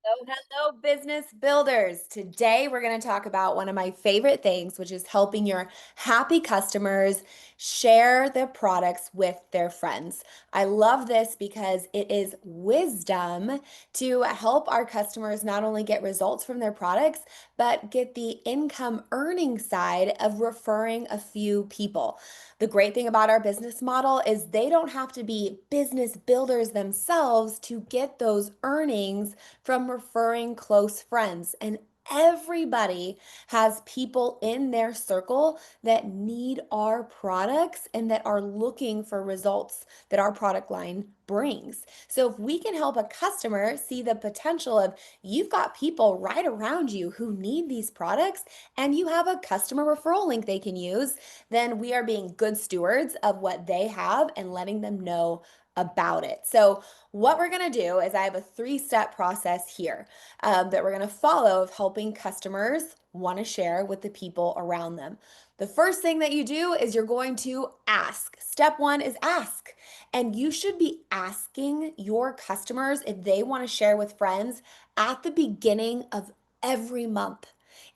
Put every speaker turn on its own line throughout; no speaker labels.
Hello, business builders. Today, we're going to talk about one of my favorite things, which is helping your happy customers share their products with their friends. I love this because it is wisdom to help our customers not only get results from their products, but get the income earning side of referring a few people. The great thing about our business model is they don't have to be business builders themselves to get those earnings from referring close friends. And everybody has people in their circle that need our products and that are looking for results that our product line brings. So if we can help a customer see the potential of you've got people right around you who need these products and you have a customer referral link they can use, then we are being good stewards of what they have and letting them know about it. So what we're going to do is I have a three-step process here that we're going to follow of helping customers want to share with the people around them. The first thing that you do is you're going to ask. Step one is ask. And you should be asking your customers if they want to share with friends at the beginning of every month.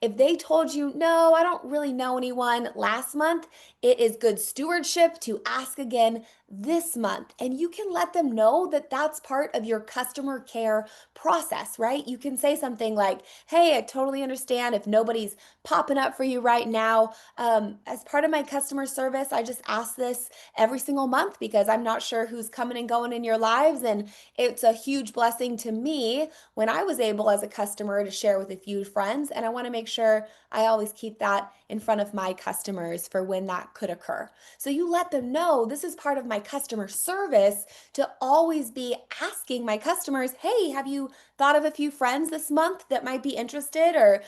If they told you, no, I don't really know anyone last month, it is good stewardship to ask again this month. And you can let them know that that's part of your customer care process, right? You can say something like, hey, I totally understand if nobody's popping up for you right now. As part of my customer service, I just ask this every single month because I'm not sure who's coming and going in your lives. And it's a huge blessing to me when I was able as a customer to share with a few friends. And I want to make sure I always keep that in front of my customers for when that could occur. So you let them know this is part of my customer service to always be asking my customers, hey, have you thought of a few friends this month that might be interested? Or,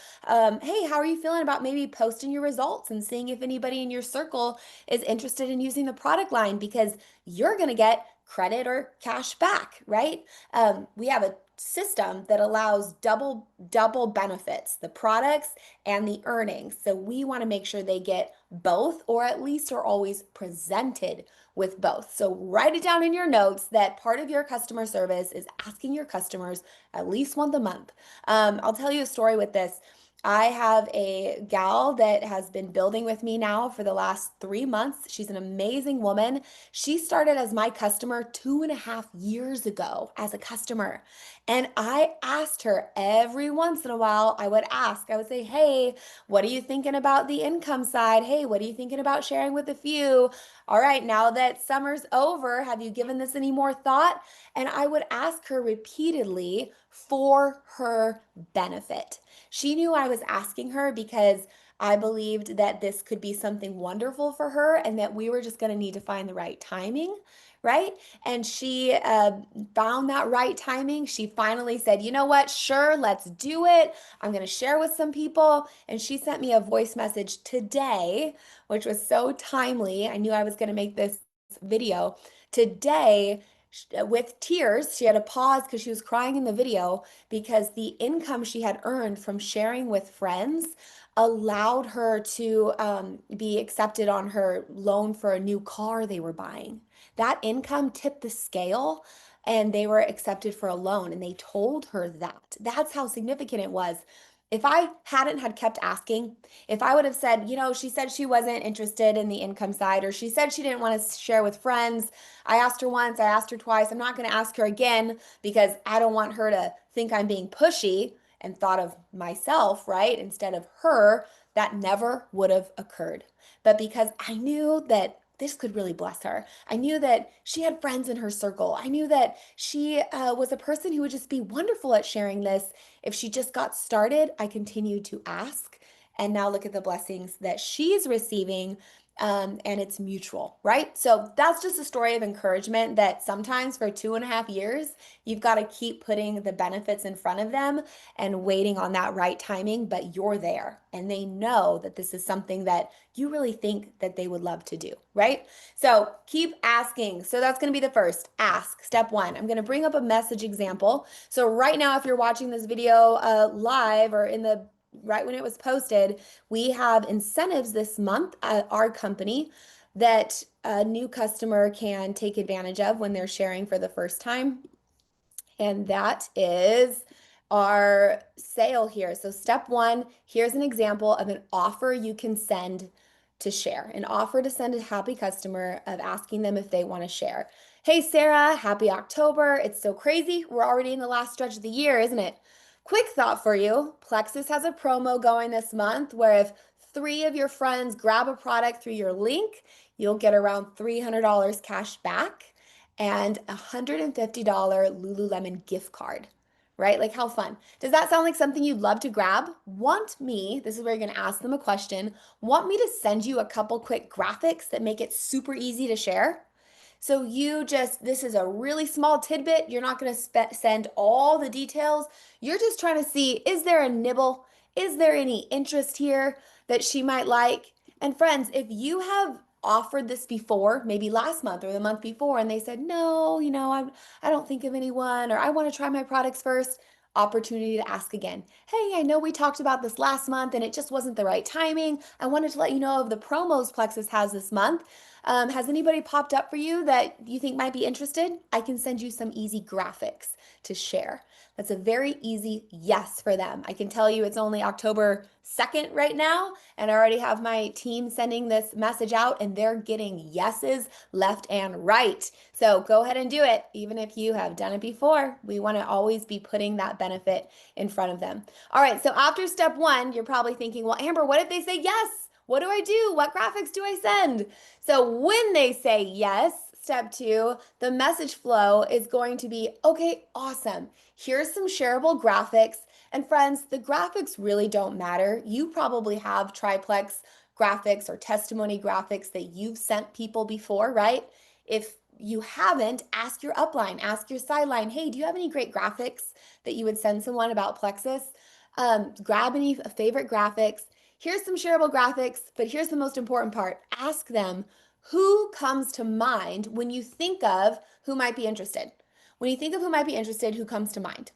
hey, how are you feeling about maybe posting your results and seeing if anybody in your circle is interested in using the product line because you're going to get credit or cash back, right? We have a system that allows double benefits, the products and the earnings. So we want to make sure they get both, or at least are always presented with both. So write it down in your notes that part of your customer service is asking your customers at least once a month. I'll tell you a story with this. I have a gal that has been building with me now for the last 3 months. She's an amazing woman. She started as my customer 2.5 years ago as a customer. And I asked her every once in a while, I would say, hey, what are you thinking about the income side? Hey, what are you thinking about sharing with a few? All right, now that summer's over, have you given this any more thought? And I would ask her repeatedly for her benefit. She knew I was asking her because I believed that this could be something wonderful for her and that we were just going to need to find the right timing, right? And she found that right timing. She finally said, you know what? Sure, let's do it. I'm going to share with some people. And she sent me a voice message today, which was so timely. I knew I was going to make this video today with tears. She had to pause because she was crying in the video because the income she had earned from sharing with friends allowed her to be accepted on her loan for a new car they were buying. That income tipped the scale and they were accepted for a loan, and they told her that. That's how significant it was. If I hadn't had kept asking, if I would have said, she said she wasn't interested in the income side, or she said she didn't want to share with friends. I asked her once, I asked her twice. I'm not going to ask her again because I don't want her to think I'm being pushy and thought of myself, right, instead of her. That never would have occurred. But because I knew that this could really bless her. I knew that she had friends in her circle. I knew that she was a person who would just be wonderful at sharing this. If she just got started, I continued to ask. And now look at the blessings that she's receiving. And it's mutual, right? So that's just a story of encouragement that sometimes for 2.5 years, you've got to keep putting the benefits in front of them and waiting on that right timing, but you're there and they know that this is something that you really think that they would love to do, right? So keep asking. So that's going to be the first ask. Step one, I'm going to bring up a message example. So right now, if you're watching this video live or in the right when it was posted, we have incentives this month at our company that a new customer can take advantage of when they're sharing for the first time. And that is our sale here. So step one, here's an example of an offer you can send to share. An offer to send a happy customer of asking them if they want to share. Hey Sarah, happy October. It's so crazy. We're already in the last stretch of the year, isn't it? Quick thought for you. Plexus has a promo going this month where if three of your friends grab a product through your link, you'll get around $300 cash back and a $150 Lululemon gift card, right? Like how fun. Does that sound like something you'd love to grab? Want me, this is where you're going to ask them a question, want me to send you a couple quick graphics that make it super easy to share? So this is a really small tidbit. You're not going to send all the details. You're just trying to see, is there a nibble? Is there any interest here that she might like? And friends, if you have offered this before, maybe last month or the month before, and they said, no, I don't think of anyone, or I want to try my products first, opportunity to ask again. Hey, I know we talked about this last month and it just wasn't the right timing. I wanted to let you know of the promos Plexus has this month. Has anybody popped up for you that you think might be interested? I can send you some easy graphics to share. That's a very easy yes for them. I can tell you it's only October 2nd right now, and I already have my team sending this message out, and they're getting yeses left and right. So go ahead and do it. Even if you have done it before, we want to always be putting that benefit in front of them. All right, so after step one, you're probably thinking, well, Amber, what if they say yes? What do I do? What graphics do I send? So when they say yes, step two, the message flow is going to be, okay, awesome. Here's some shareable graphics. And friends, the graphics really don't matter. You probably have triplex graphics or testimony graphics that you've sent people before, right? If you haven't, ask your upline, ask your sideline, hey, do you have any great graphics that you would send someone about Plexus? Grab any favorite graphics. Here's some shareable graphics, but here's the most important part. Ask them who comes to mind when you think of who might be interested. When you think of who might be interested, who comes to mind?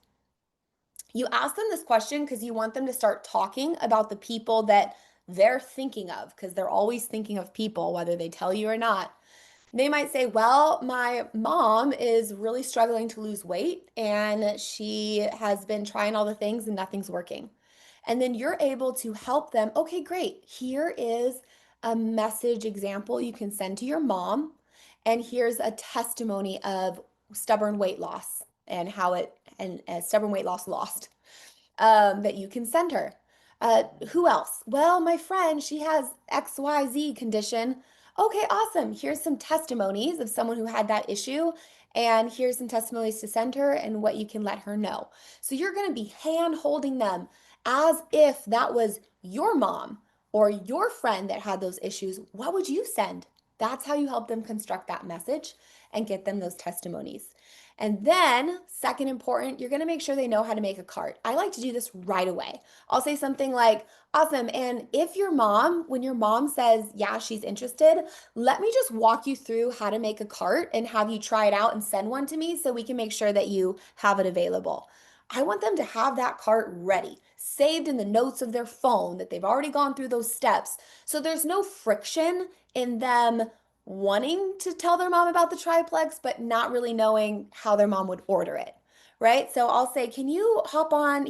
You ask them this question because you want them to start talking about the people that they're thinking of, because they're always thinking of people, whether they tell you or not. They might say, well, my mom is really struggling to lose weight and she has been trying all the things and nothing's working. And then you're able to help them. Okay, great. Here is a message example you can send to your mom. And here's a testimony of stubborn weight loss and how it, and stubborn weight loss lost that you can send her. Who else? Well, my friend, she has XYZ condition. Okay, awesome. Here's some testimonies of someone who had that issue. And here's some testimonies to send her and what you can let her know. So you're going to be hand holding them as if that was your mom or your friend that had those issues. What would you send? That's how you help them construct that message and get them those testimonies. And then, second important, you're gonna make sure they know how to make a cart. I like to do this right away. I'll say something like, awesome. And if your mom, when your mom says, yeah, she's interested, let me just walk you through how to make a cart and have you try it out and send one to me so we can make sure that you have it available. I want them to have that cart ready, saved in the notes of their phone that they've already gone through those steps. So there's no friction in them wanting to tell their mom about the triplex, but not really knowing how their mom would order it, right? So I'll say, can you hop on?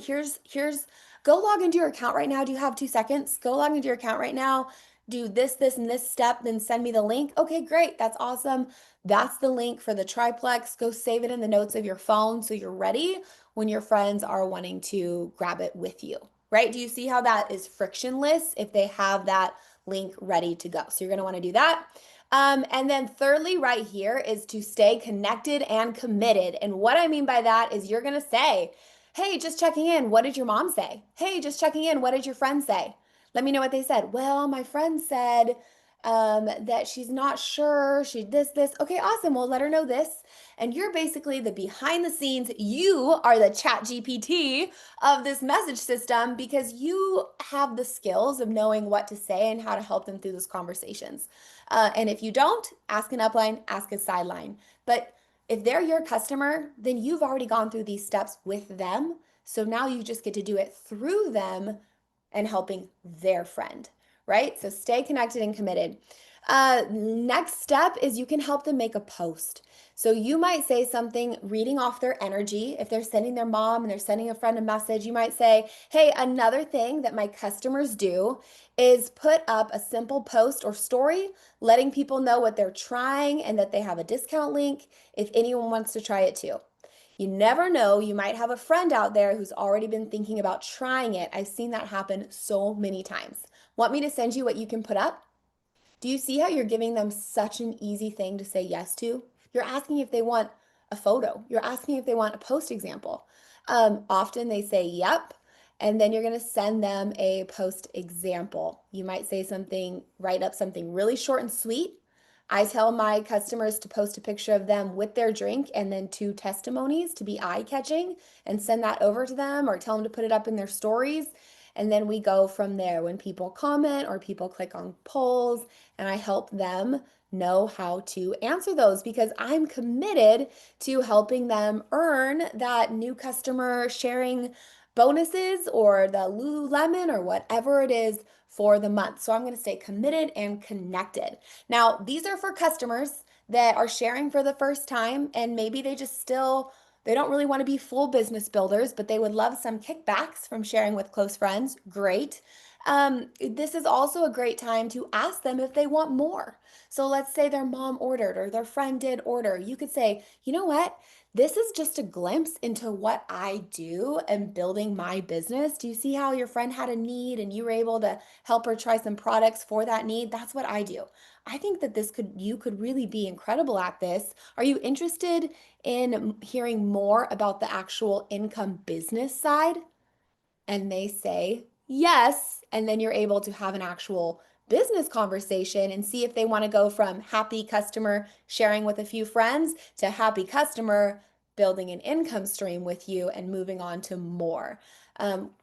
Go log into your account right now. Do you have 2 seconds? Go log into your account right now. Do this, and this step, then send me the link. Okay, great. That's awesome. That's the link for the triplex. Go save it in the notes of your phone so you're ready when your friends are wanting to grab it with you, right? Do you see how that is frictionless if they have that link ready to go? So you're going to want to do that. And then thirdly, right here is to stay connected and committed. And what I mean by that is you're going to say, hey, just checking in. What did your mom say? Hey, just checking in. What did your friend say? Let me know what they said. Well, my friend said that she's not sure. She this. Okay, awesome. Well, let her know this. And you're basically the behind the scenes. You are the chat GPT of this message system because you have the skills of knowing what to say and how to help them through those conversations. And if you don't, ask an upline, ask a sideline. But if they're your customer, then you've already gone through these steps with them. So now you just get to do it through them and helping their friend, right? So stay connected and committed. Next step is you can help them make a post. So you might say something reading off their energy. If they're sending their mom and they're sending a friend a message, you might say, hey, another thing that my customers do is put up a simple post or story letting people know what they're trying and that they have a discount link if anyone wants to try it too. You never know, you might have a friend out there who's already been thinking about trying it. I've seen that happen so many times. Want me to send you what you can put up? Do you see how you're giving them such an easy thing to say yes to? You're asking if they want a photo. You're asking if they want a post example. Often they say yep, and then you're going to send them a post example. You might say something, write up something really short and sweet. I tell my customers to post a picture of them with their drink and then two testimonies to be eye catching and send that over to them or tell them to put it up in their stories. And then we go from there when people comment or people click on polls, and I help them know how to answer those because I'm committed to helping them earn that new customer sharing bonuses or the Lululemon or whatever it is for the month. So I'm going to stay committed and connected. Now, these are for customers that are sharing for the first time and maybe they don't really want to be full business builders, but they would love some kickbacks from sharing with close friends. Great. This is also a great time to ask them if they want more. So let's say their mom ordered or their friend did order. You could say, you know what? This is just a glimpse into what I do and building my business. Do you see how your friend had a need and you were able to help her try some products for that need? That's what I do. I think that you could really be incredible at this. Are you interested in hearing more about the actual income business side? And they say yes. And then you're able to have an actual business conversation and see if they want to go from happy customer sharing with a few friends to happy customer building an income stream with you and moving on to more.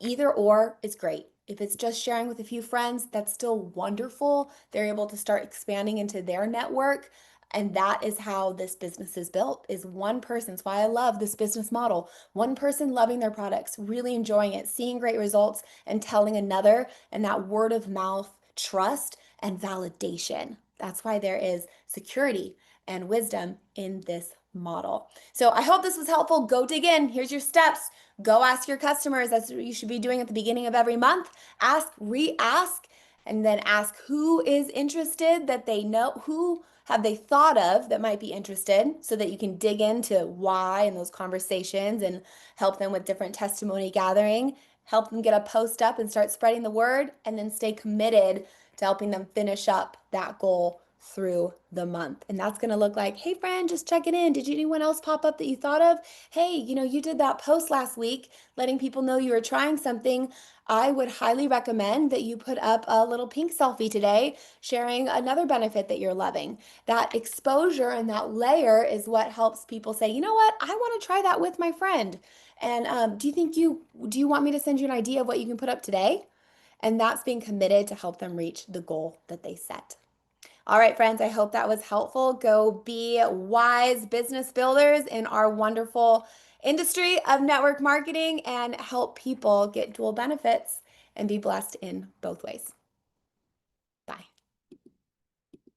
Either or is great. If it's just sharing with a few friends, that's still wonderful. They're able to start expanding into their network. And that is how this business is built, is one person. That's why I love this business model. One person loving their products, really enjoying it, seeing great results, and telling another, and that word of mouth trust and validation. That's why there is security and wisdom in this model. So I hope this was helpful. Go dig in. Here's your steps. Go ask your customers. That's what you should be doing at the beginning of every month. Ask, re-ask, and then ask who is interested that they know, who have they thought of that might be interested so that you can dig into why in those conversations and help them with different testimony gathering, help them get a post up and start spreading the word, and then stay committed to helping them finish up that goal through the month. And that's going to look like, hey, friend, just checking in. Did anyone else pop up that you thought of? Hey, you did that post last week letting people know you were trying something. I would highly recommend that you put up a little pink selfie today sharing another benefit that you're loving. That exposure and that layer is what helps people say, you know what, I want to try that with my friend. And do you want me to send you an idea of what you can put up today? And that's being committed to help them reach the goal that they set. All right, friends, I hope that was helpful. Go be wise business builders in our wonderful industry of network marketing and help people get dual benefits and be blessed in both ways.